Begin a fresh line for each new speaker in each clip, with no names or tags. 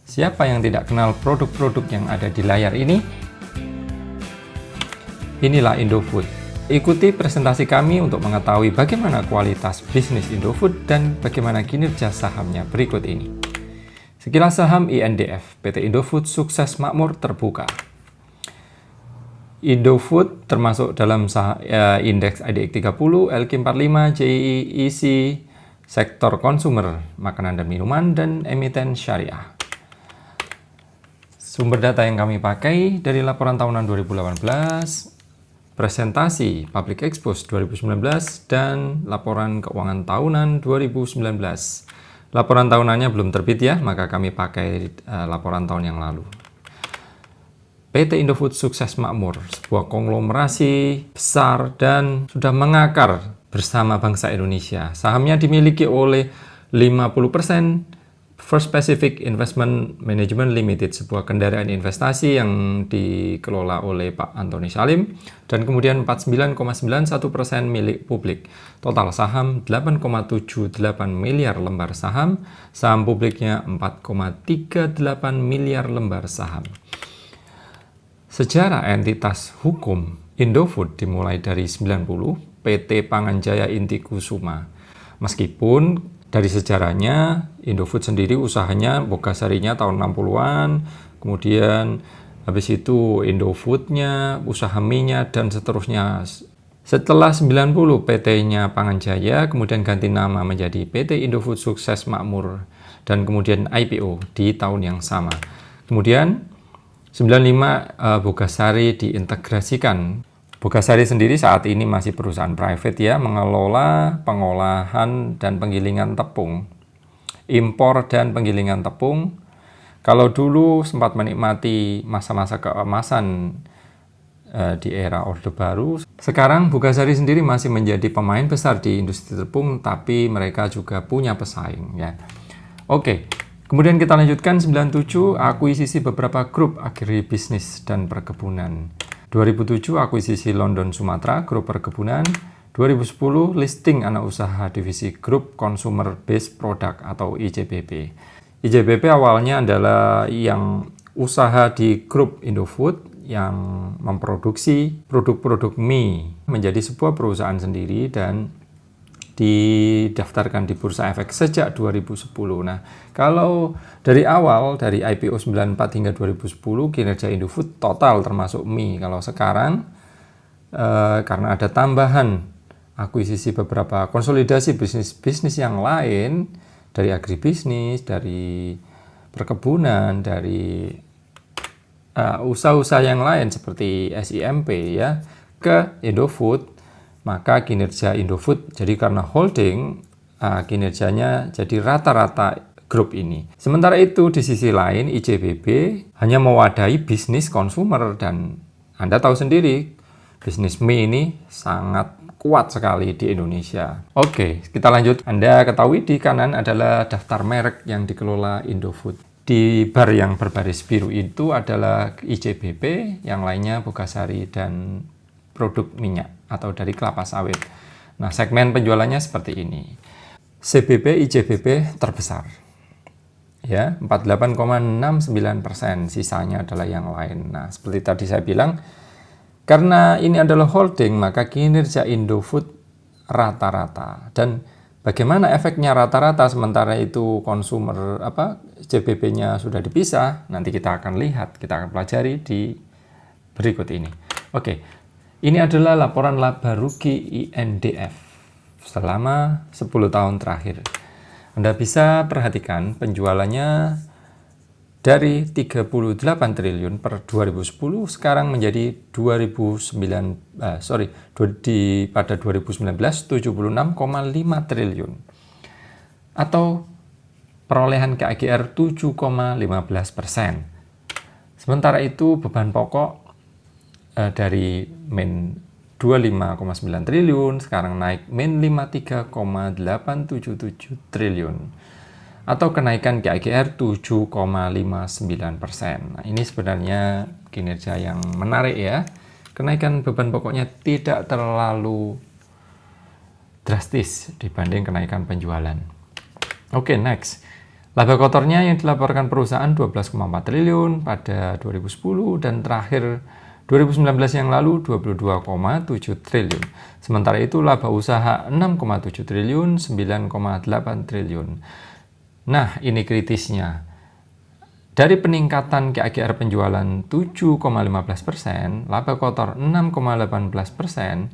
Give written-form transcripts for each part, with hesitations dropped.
Siapa yang tidak kenal produk-produk yang ada di layar ini? Inilah Indofood. Ikuti presentasi kami untuk mengetahui bagaimana kualitas bisnis Indofood dan bagaimana kinerja sahamnya berikut ini. Sekilas saham INDF, PT Indofood sukses makmur terbuka. Indofood termasuk dalam indeks IDX 30, LQ45, JII, ISI, sektor konsumer, makanan dan minuman, dan emiten syariah. Sumber data yang kami pakai dari laporan tahunan 2018, presentasi Public Expose 2019, dan laporan keuangan tahunan 2019. Laporan tahunannya belum terbit ya, maka kami pakai laporan tahun yang lalu. PT Indofood sukses makmur, sebuah konglomerasi besar dan sudah mengakar bersama bangsa Indonesia. Sahamnya dimiliki oleh 50% First Pacific Investment Management Limited, sebuah kendaraan investasi yang dikelola oleh Pak Antoni Salim, dan kemudian 49,91% milik publik. Total saham 8,78 miliar lembar saham, saham publiknya 4,38 miliar lembar saham. Sejarah entitas hukum Indofood dimulai dari 90, PT Panganjaya Inti Kusuma. Meskipun dari sejarahnya, Indofood sendiri usahanya bogasarinya tahun 60-an, kemudian habis itu Indofoodnya, usaha mie-nya, dan seterusnya. Setelah 90, PT-nya Panganjaya kemudian ganti nama menjadi PT Indofood Sukses Makmur, dan kemudian IPO di tahun yang sama. Kemudian 95 Bogasari diintegrasikan. Bogasari sendiri saat ini masih perusahaan private ya, mengelola pengolahan dan penggilingan tepung, impor dan penggilingan tepung. Kalau dulu sempat menikmati masa-masa keemasan di era Orde Baru, sekarang Bogasari sendiri masih menjadi pemain besar di industri tepung, tapi mereka juga punya pesaing ya. Oke. Kemudian kita lanjutkan 97, akuisisi beberapa grup agribisnis dan perkebunan. 2007 akuisisi London Sumatera, grup perkebunan. 2010 listing anak usaha divisi grup Consumer Based Product atau ICBP. ICBP awalnya adalah yang usaha di grup Indofood yang memproduksi produk-produk mie menjadi sebuah perusahaan sendiri dan didaftarkan di Bursa Efek sejak 2010. Nah, kalau dari awal, dari IPO 94 hingga 2010, kinerja Indofood total termasuk mie. Kalau sekarang, karena ada tambahan akuisisi beberapa konsolidasi bisnis-bisnis yang lain, dari agribisnis, dari perkebunan, dari usaha-usaha yang lain seperti SIMP ya, ke Indofood, maka kinerja Indofood jadi karena holding, kinerjanya jadi rata-rata grup ini. Sementara itu di sisi lain ICBP hanya mewadahi bisnis konsumer, dan Anda tahu sendiri bisnis mie ini sangat kuat sekali di Indonesia. Oke, kita lanjut. Anda ketahui di kanan adalah daftar merek yang dikelola Indofood. Di bar yang berbaris biru itu adalah ICBP, yang lainnya Bogasari dan produk minyak atau dari kelapa sawit. Nah, segmen penjualannya seperti ini. CBP, ICBP terbesar. Ya, 48,69%, sisanya adalah yang lain. Nah, seperti tadi saya bilang, karena ini adalah holding, maka kinerja Indofood rata-rata. Dan bagaimana efeknya rata-rata sementara itu konsumer CBP-nya sudah dipisah? Nanti kita akan lihat, kita akan pelajari di berikut ini. Oke. Ini adalah laporan laba rugi INDF selama 10 tahun terakhir. Anda bisa perhatikan penjualannya dari 38 triliun per 2010 sekarang menjadi pada 2019 76,5 triliun atau perolehan KGR 7,15%. Sementara itu beban pokok dari min 25,9 triliun sekarang naik min 53,877 triliun atau kenaikan KGR 7,59%. Nah, ini sebenarnya kinerja yang menarik ya. Kenaikan beban pokoknya tidak terlalu drastis dibanding kenaikan penjualan. Oke, next. Laba kotornya yang dilaporkan perusahaan 12,4 triliun pada 2010 dan terakhir 2019 yang lalu 22,7 triliun. Sementara itu laba usaha 6,7 triliun, 9,8 triliun. Nah, ini kritisnya. Dari peningkatan KAGR penjualan 7,15%, laba kotor 6,18%,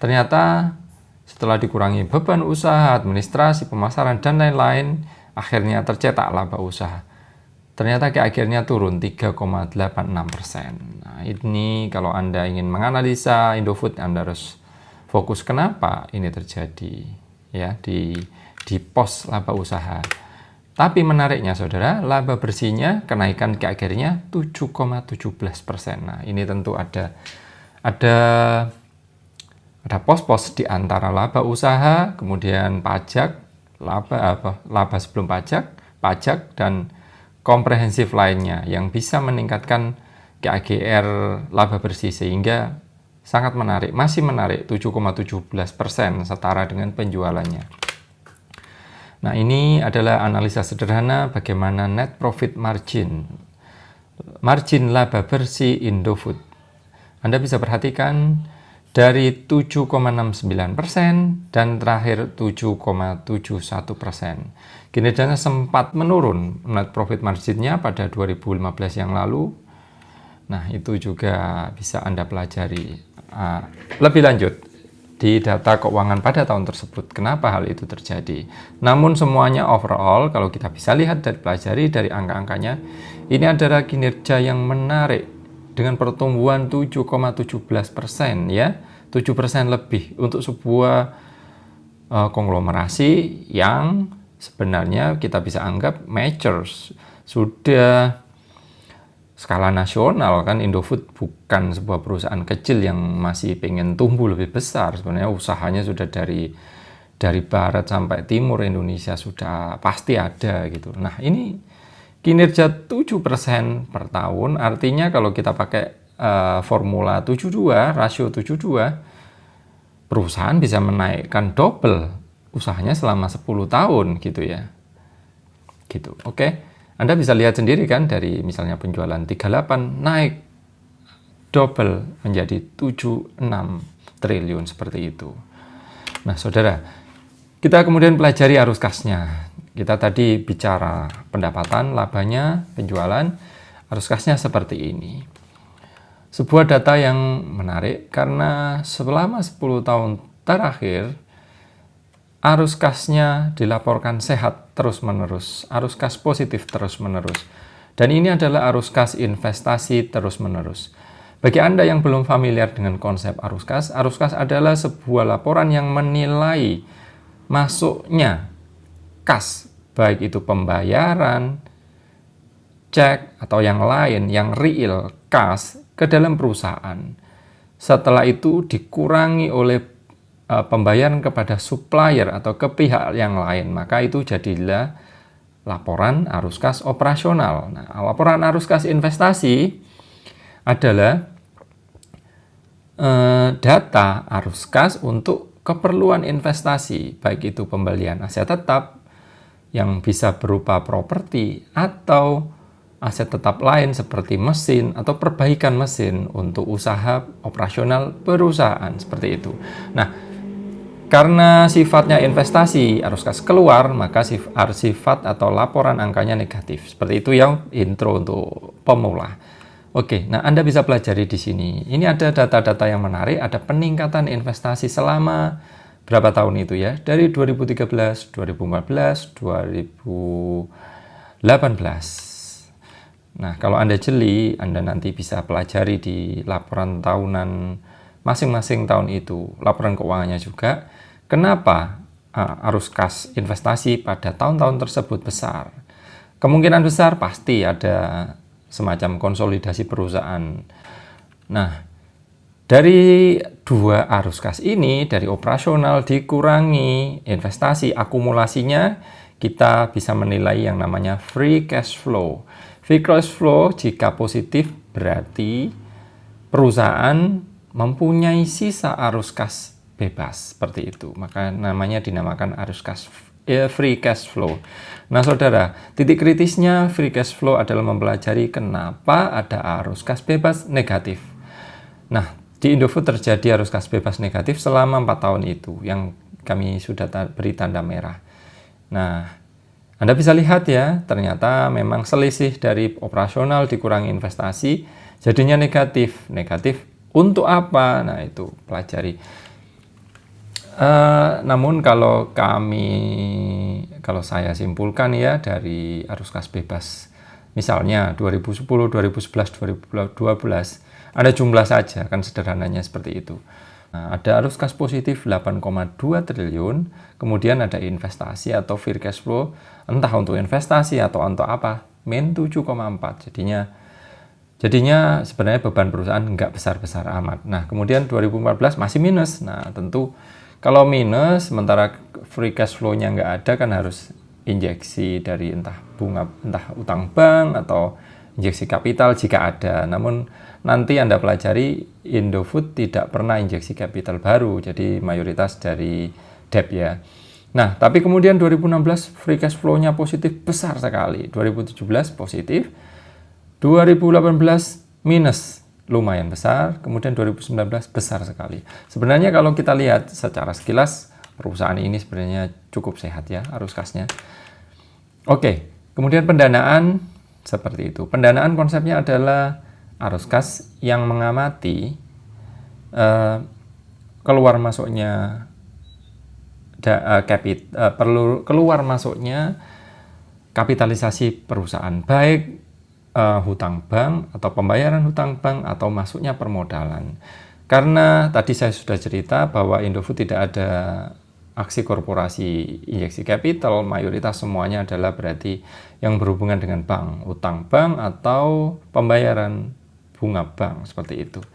ternyata setelah dikurangi beban usaha, administrasi, pemasaran, dan lain-lain, akhirnya tercetak laba usaha. Ternyata akhirnya turun 3,86%. Nah, ini kalau Anda ingin menganalisa Indofood, Anda harus fokus kenapa ini terjadi ya di pos laba usaha. Tapi menariknya saudara, laba bersihnya kenaikan akhirnya 7,17%. Nah, ini tentu ada pos-pos di antara laba usaha, kemudian pajak, laba sebelum pajak dan komprehensif lainnya yang bisa meningkatkan KAGR laba bersih sehingga sangat menarik, masih menarik 7,17% setara dengan penjualannya. Nah, ini adalah analisa sederhana bagaimana net profit margin laba bersih Indofood. Anda bisa perhatikan dari 7,69% dan terakhir 7,71%. Kinerjanya sempat menurun net profit marginnya pada 2015 yang lalu. Nah, itu juga bisa Anda pelajari lebih lanjut di data keuangan pada tahun tersebut. Kenapa hal itu terjadi? Namun semuanya overall, kalau kita bisa lihat dan pelajari dari angka-angkanya, ini adalah kinerja yang menarik dengan pertumbuhan 7,17% ya, 7% lebih untuk sebuah konglomerasi yang sebenarnya kita bisa anggap mature, sudah skala nasional kan. Indofood bukan sebuah perusahaan kecil yang masih pengen tumbuh lebih besar. Sebenarnya usahanya sudah dari barat sampai timur Indonesia sudah pasti ada gitu. Nah, ini kinerja 7% per tahun, artinya kalau kita pakai formula 72, rasio 72, perusahaan bisa menaikkan double usahanya selama 10 tahun gitu ya. Gitu. Oke. Anda bisa lihat sendiri kan dari misalnya penjualan 38 naik double menjadi 76 triliun seperti itu. Nah, saudara, kita kemudian pelajari arus kasnya. Kita tadi bicara pendapatan, labanya, penjualan, arus kasnya seperti ini. Sebuah data yang menarik karena selama 10 tahun terakhir arus kasnya dilaporkan sehat terus-menerus, arus kas positif terus-menerus. Dan ini adalah arus kas investasi terus-menerus. Bagi Anda yang belum familiar dengan konsep arus kas adalah sebuah laporan yang menilai masuknya kas, baik itu pembayaran, cek, atau yang lain, yang real kas ke dalam perusahaan. Setelah itu dikurangi oleh pembayaran kepada supplier atau ke pihak yang lain, maka itu jadilah laporan arus kas operasional. Nah, laporan arus kas investasi adalah data arus kas untuk keperluan investasi, baik itu pembelian aset tetap yang bisa berupa properti atau aset tetap lain seperti mesin atau perbaikan mesin untuk usaha operasional perusahaan seperti itu. Nah, karena sifatnya investasi, arus kas keluar, maka sifat atau laporan angkanya negatif. Seperti itu yang intro untuk pemula. Oke, nah Anda bisa pelajari di sini. Ini ada data-data yang menarik, ada peningkatan investasi selama berapa tahun itu ya? Dari 2013, 2014, 2018. Nah, kalau Anda jeli, Anda nanti bisa pelajari di laporan tahunan masing-masing tahun itu, laporan keuangannya juga. Kenapa arus kas investasi pada tahun-tahun tersebut besar? Kemungkinan besar pasti ada semacam konsolidasi perusahaan. Nah, dari dua arus kas ini, dari operasional dikurangi investasi, akumulasinya kita bisa menilai yang namanya free cash flow. Free cash flow jika positif berarti perusahaan mempunyai sisa arus kas bebas, seperti itu. Maka namanya dinamakan arus kas free cash flow. Nah, saudara, titik kritisnya free cash flow adalah mempelajari kenapa ada arus kas bebas negatif. Nah, di Indofood terjadi arus kas bebas negatif selama 4 tahun itu, yang kami sudah beri tanda merah. Nah, Anda bisa lihat ya, ternyata memang selisih dari operasional dikurangi investasi, jadinya negatif. Negatif untuk apa? Nah, itu pelajari. Namun kalau saya simpulkan ya dari arus kas bebas, misalnya 2010, 2011, 2012, ada jumlah saja, kan sederhananya seperti itu. Nah, ada arus kas positif 8,2 triliun, kemudian ada investasi atau free cash flow, entah untuk investasi atau untuk apa, min 7,4. Jadinya sebenarnya beban perusahaan nggak besar-besar amat. Nah, kemudian 2014 masih minus. Nah, tentu kalau minus, sementara free cash flow-nya nggak ada, kan harus injeksi dari entah bunga, entah utang bank, atau injeksi kapital jika ada. Namun nanti Anda pelajari, Indofood tidak pernah injeksi kapital baru, jadi mayoritas dari debt ya. Nah, tapi kemudian 2016 free cash flow-nya positif besar sekali, 2017 positif, 2018 minus lumayan besar, kemudian 2019 besar sekali. Sebenarnya kalau kita lihat secara sekilas, perusahaan ini sebenarnya cukup sehat ya arus kasnya. Oke, kemudian pendanaan seperti itu. Pendanaan konsepnya adalah arus kas yang mengamati keluar masuknya keluar masuknya kapitalisasi perusahaan, baik hutang bank atau pembayaran hutang bank atau masuknya permodalan. Karena tadi saya sudah cerita bahwa Indofood tidak ada aksi korporasi injeksi kapital, mayoritas semuanya adalah berarti yang berhubungan dengan bank, hutang bank atau pembayaran bunga bank, seperti itu.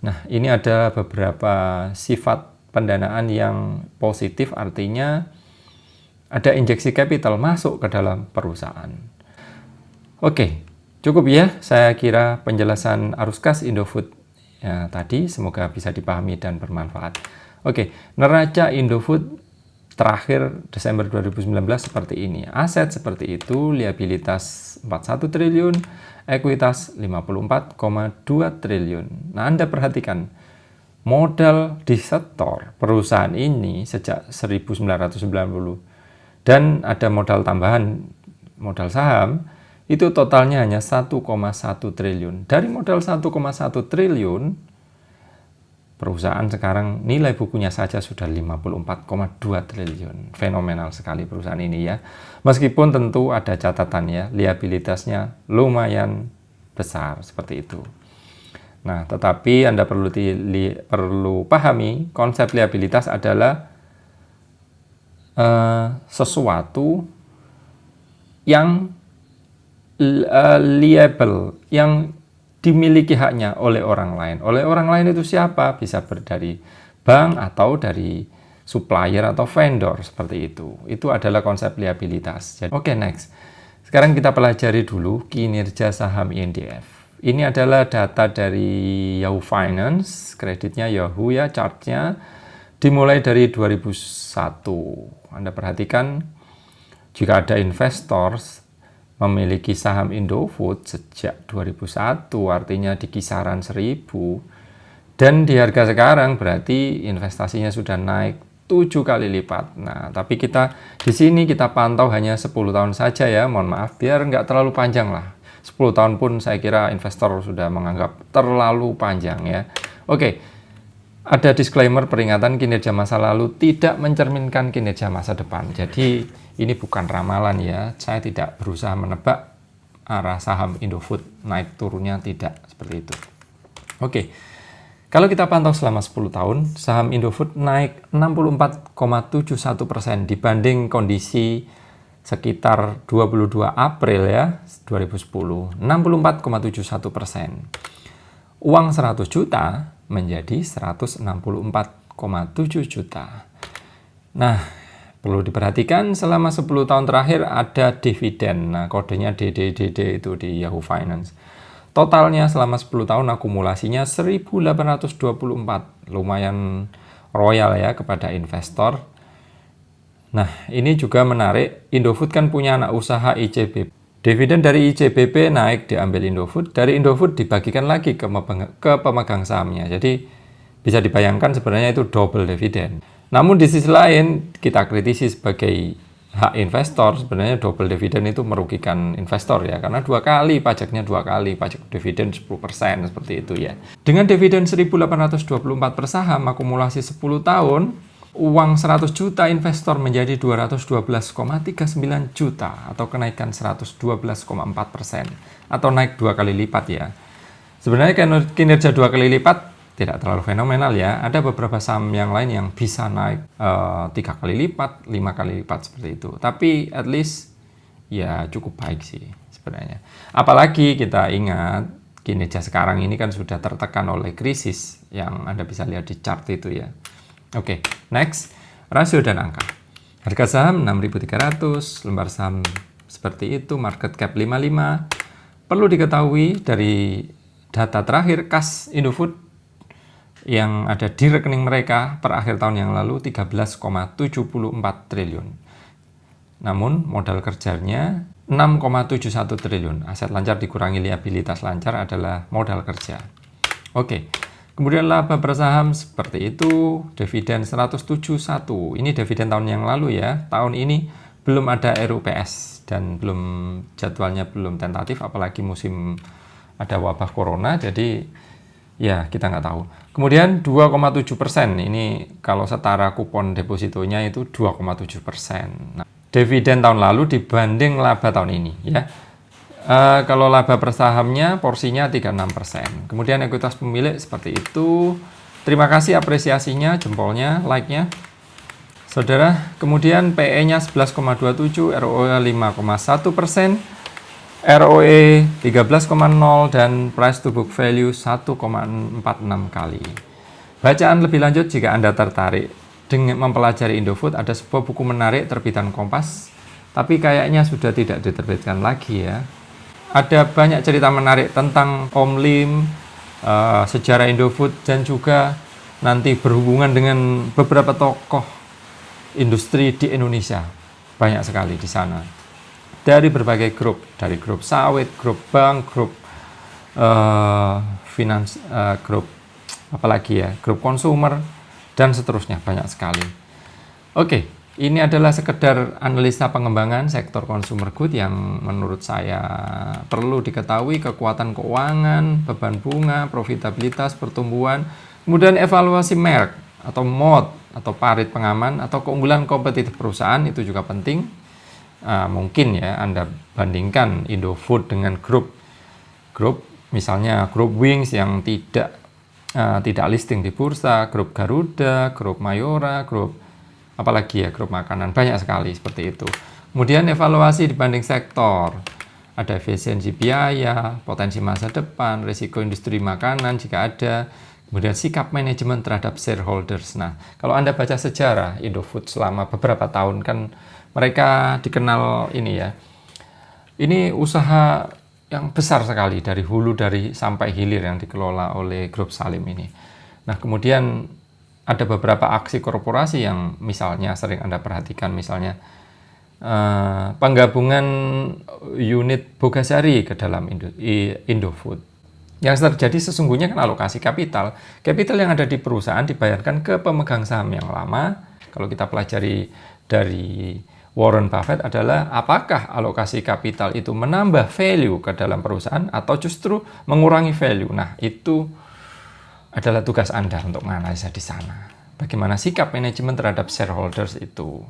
Nah, ini ada beberapa sifat pendanaan yang positif, artinya ada injeksi kapital masuk ke dalam perusahaan. Oke. Cukup ya, saya kira penjelasan arus kas Indofood ya, tadi semoga bisa dipahami dan bermanfaat. Oke, neraca Indofood terakhir Desember 2019 seperti ini. Aset seperti itu, liabilitas 41 triliun, ekuitas 54,2 triliun. Nah, Anda perhatikan, modal disetor perusahaan ini sejak 1990 dan ada modal tambahan, modal saham, itu totalnya hanya 1,1 triliun. Dari modal 1,1 triliun, perusahaan sekarang nilai bukunya saja sudah 54,2 triliun. Fenomenal sekali perusahaan ini ya. Meskipun tentu ada catatan ya, liabilitasnya lumayan besar seperti itu. Nah, tetapi Anda perlu pahami, konsep liabilitas adalah sesuatu yang liable, yang dimiliki haknya oleh orang lain. Oleh orang lain itu siapa? Bisa dari bank atau dari supplier atau vendor, seperti itu. Itu adalah konsep liabilitas. Oke, next. Sekarang kita pelajari dulu kinerja saham INDF. Ini adalah data dari Yahoo Finance, kreditnya Yahoo ya, chartnya dimulai dari 2001. Anda perhatikan, jika ada investor memiliki saham Indofood sejak 2001, artinya di kisaran 1000, dan di harga sekarang berarti investasinya sudah naik 7 kali lipat. Nah, tapi kita di sini kita pantau hanya 10 tahun saja ya, mohon maaf, biar nggak terlalu panjang lah. 10 tahun pun saya kira investor sudah menganggap terlalu panjang ya. Oke, ada disclaimer peringatan, kinerja masa lalu tidak mencerminkan kinerja masa depan. Jadi ini bukan ramalan ya, saya tidak berusaha menebak arah saham Indofood naik turunnya, tidak seperti itu. Oke, kalau kita pantau selama 10 tahun, saham Indofood naik 64,71% dibanding kondisi sekitar 22 April ya, 2010, 64,71%. Uang 100 juta menjadi 164,7 juta. Nah, perlu diperhatikan selama 10 tahun terakhir ada dividen. Nah, kodenya DDDD itu di Yahoo Finance. Totalnya selama 10 tahun akumulasinya 1.824. Lumayan royal ya kepada investor. Nah, ini juga menarik. Indofood kan punya anak usaha ICBP. Dividen dari ICBP naik diambil Indofood. Dari Indofood dibagikan lagi ke pemegang sahamnya. Jadi bisa dibayangkan sebenarnya itu double dividen. Namun di sisi lain kita kritisi sebagai hak investor, sebenarnya double dividen itu merugikan investor ya, karena pajaknya dua kali, pajak dividen 10% seperti itu ya. Dengan dividen 1.824 per saham akumulasi 10 tahun, uang 100 juta investor menjadi 212,39 juta atau kenaikan 112,4% atau naik 2 kali lipat ya. Sebenarnya kinerja 2 kali lipat tidak terlalu fenomenal ya. Ada beberapa saham yang lain yang bisa naik 3 kali lipat, 5 kali lipat seperti itu. Tapi at least ya cukup baik sih sebenarnya. Apalagi kita ingat kinerja sekarang ini kan sudah tertekan oleh krisis yang Anda bisa lihat di chart itu ya. Oke, next, rasio dan angka. Harga saham 6.300, lembar saham seperti itu, market cap 55. Perlu diketahui dari data terakhir kas Indofood yang ada di rekening mereka per akhir tahun yang lalu 13,74 triliun. Namun modal kerjanya 6,71 triliun. Aset lancar dikurangi liabilitas lancar adalah modal kerja. Oke. Kemudian laba per saham seperti itu, dividen 171. Ini dividen tahun yang lalu ya. Tahun ini belum ada RUPS dan jadwalnya belum tentatif, apalagi musim ada wabah corona, jadi ya kita nggak tahu. Kemudian 2,7%, ini kalau setara kupon depositonya itu 2,7%. Nah, dividen tahun lalu dibanding laba tahun ini ya. Kalau laba per sahamnya porsinya 36%. Kemudian ekuitas pemilik seperti itu. Terima kasih apresiasinya, jempolnya, like-nya. Saudara, kemudian PE-nya 11,27, ROE 5,1%, ROE 13,0 dan price to book value 1,46 kali. Bacaan lebih lanjut jika Anda tertarik dengan mempelajari Indofood, ada sebuah buku menarik terbitan Kompas, tapi kayaknya sudah tidak diterbitkan lagi ya. Ada banyak cerita menarik tentang Om Lim, sejarah Indofood, dan juga nanti berhubungan dengan beberapa tokoh industri di Indonesia. Banyak sekali di sana. Dari berbagai grup, dari grup sawit, grup bank, grup finance, grup apalagi ya, grup konsumer, dan seterusnya, banyak sekali. Oke, ini adalah sekedar analisa pengembangan sektor consumer good yang menurut saya perlu diketahui, kekuatan keuangan, beban bunga, profitabilitas, pertumbuhan, kemudian evaluasi merek atau MOT atau parit pengaman atau keunggulan kompetitif perusahaan itu juga penting. Mungkin ya Anda bandingkan Indofood dengan grup misalnya grup Wings yang tidak listing di bursa, grup Garuda, grup Mayora, grup apalagi ya, grup makanan, banyak sekali seperti itu. Kemudian evaluasi dibanding sektor, ada efisiensi biaya, potensi masa depan, risiko industri makanan jika ada, kemudian sikap manajemen terhadap shareholders. Nah, kalau Anda baca sejarah Indofood selama beberapa tahun kan mereka dikenal ini ya. Ini usaha yang besar sekali dari hulu sampai hilir yang dikelola oleh grup Salim ini. Nah, kemudian ada beberapa aksi korporasi yang misalnya sering Anda perhatikan, misalnya penggabungan unit Bogasari ke dalam Indofood. Yang terjadi sesungguhnya kan alokasi kapital. Kapital yang ada di perusahaan dibayarkan ke pemegang saham yang lama. Kalau kita pelajari dari Warren Buffett adalah apakah alokasi kapital itu menambah value ke dalam perusahaan atau justru mengurangi value. Nah, itu adalah tugas Anda untuk menganalisa di sana. Bagaimana sikap manajemen terhadap shareholders itu.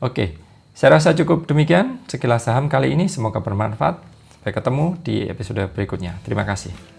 Oke, saya rasa cukup demikian sekilas saham kali ini. Semoga bermanfaat. Sampai ketemu di episode berikutnya. Terima kasih.